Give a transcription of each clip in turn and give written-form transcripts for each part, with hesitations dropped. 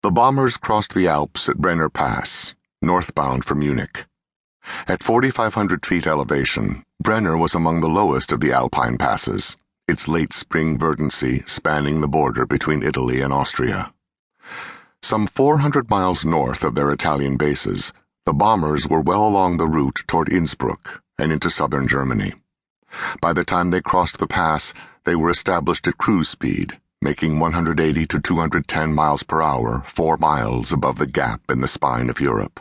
The bombers crossed the Alps at Brenner Pass, northbound for Munich. At 4,500 feet elevation, Brenner was among the lowest of the Alpine passes, its late spring verdancy spanning the border between Italy and Austria. Some 400 miles north of their Italian bases, the bombers were well along the route toward Innsbruck and into southern Germany. By the time they crossed the pass, they were established at cruise speed, making 180 to 210 miles per hour, 4 miles above the gap in the spine of Europe.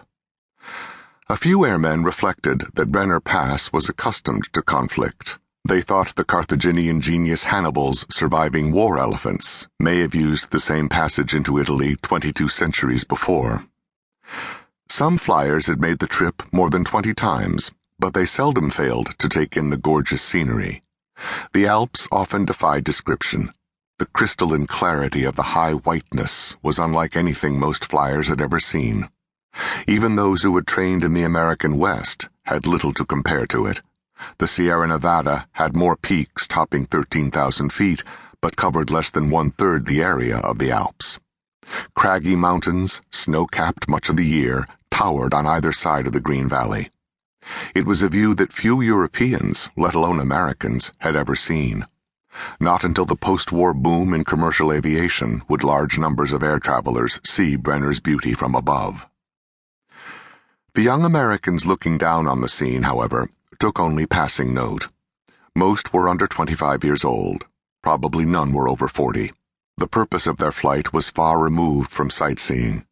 A few airmen reflected that Brenner Pass was accustomed to conflict. They thought the Carthaginian genius Hannibal's surviving war elephants may have used the same passage into Italy 22 centuries before. Some flyers had made the trip more than 20 times, but they seldom failed to take in the gorgeous scenery. The Alps often defied description. The crystalline clarity of the high whiteness was unlike anything most flyers had ever seen. Even those who had trained in the American West had little to compare to it. The Sierra Nevada had more peaks topping 13,000 feet, but covered less than one-third the area of the Alps. Craggy mountains, snow-capped much of the year, towered on either side of the Green Valley. It was a view that few Europeans, let alone Americans, had ever seen. Not until the post-war boom in commercial aviation would large numbers of air travelers see Brenner's beauty from above. The young Americans looking down on the scene, however, took only passing note. Most were under 25 years old. Probably none were over 40. The purpose of their flight was far removed from sightseeing.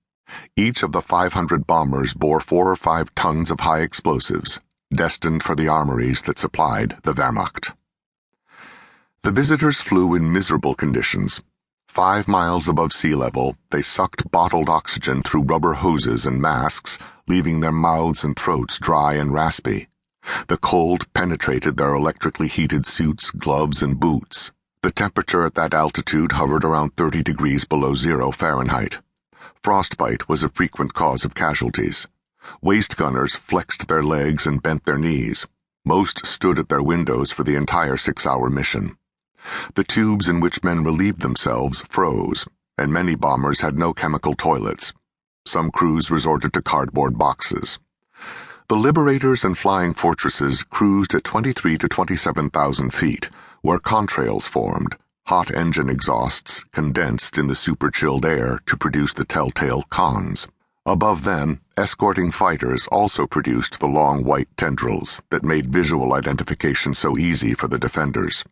Each of the 500 bombers bore 4 or 5 tons of high explosives, destined for the armories that supplied the Wehrmacht. The visitors flew in miserable conditions. 5 miles above sea level, they sucked bottled oxygen through rubber hoses and masks, leaving their mouths and throats dry and raspy. The cold penetrated their electrically heated suits, gloves, and boots. The temperature at that altitude hovered around 30 degrees below 0 Fahrenheit. Frostbite was a frequent cause of casualties. Waist gunners flexed their legs and bent their knees. Most stood at their windows for the entire 6-hour mission. The tubes in which men relieved themselves froze, and many bombers had no chemical toilets. Some crews resorted to cardboard boxes. The Liberators and Flying Fortresses cruised at 23 to 27,000 feet, where contrails formed, hot engine exhausts condensed in the super-chilled air to produce the telltale cons. Above them, escorting fighters also produced the long white tendrils that made visual identification so easy for the defenders.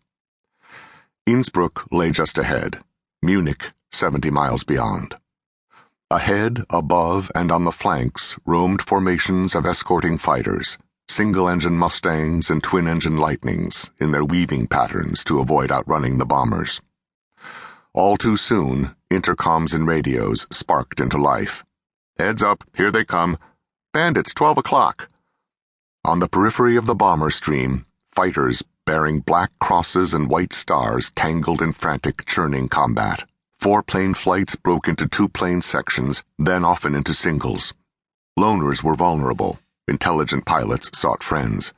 Innsbruck lay just ahead, Munich 70 miles beyond. Ahead, above, and on the flanks roamed formations of escorting fighters, single-engine Mustangs and twin-engine Lightnings in their weaving patterns to avoid outrunning the bombers. All too soon, intercoms and radios sparked into life. "Heads up, here they come. Bandits, 12 o'clock. On the periphery of the bomber stream, fighters bearing black crosses and white stars tangled in frantic, churning combat. 4-plane flights broke into 2-plane sections, then often into singles. Loners were vulnerable. Intelligent pilots sought friends.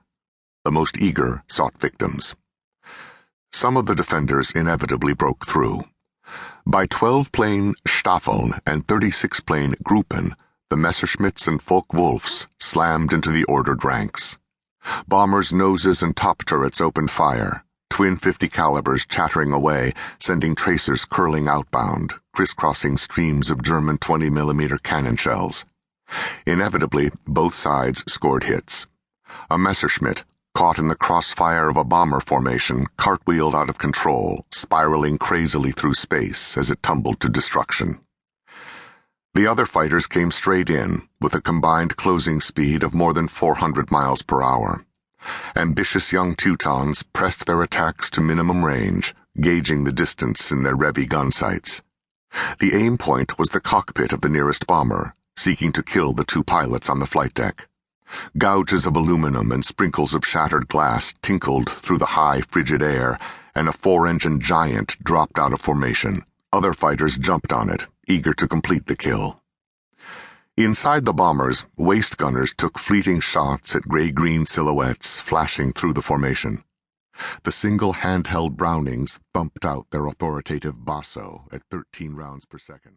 The most eager sought victims. Some of the defenders inevitably broke through. By 12-plane Staffeln and 36-plane Gruppen, the Messerschmitts and Focke-Wulfs slammed into the ordered ranks. Bombers' noses and top turrets opened fire, twin 50 calibers chattering away, sending tracers curling outbound, crisscrossing streams of German 20mm cannon shells. Inevitably, both sides scored hits. A Messerschmitt, caught in the crossfire of a bomber formation, cartwheeled out of control, spiraling crazily through space as it tumbled to destruction. The other fighters came straight in, with a combined closing speed of more than 400 miles per hour. Ambitious young Teutons pressed their attacks to minimum range, gauging the distance in their Revy gun sights. The aim point was the cockpit of the nearest bomber, seeking to kill the 2 pilots on the flight deck. Gouges of aluminum and sprinkles of shattered glass tinkled through the high, frigid air, and a 4-engine giant dropped out of formation. Other fighters jumped on it, eager to complete the kill. Inside the bombers, waist gunners took fleeting shots at gray-green silhouettes flashing through the formation. The single handheld Brownings thumped out their authoritative basso at 13 rounds per second.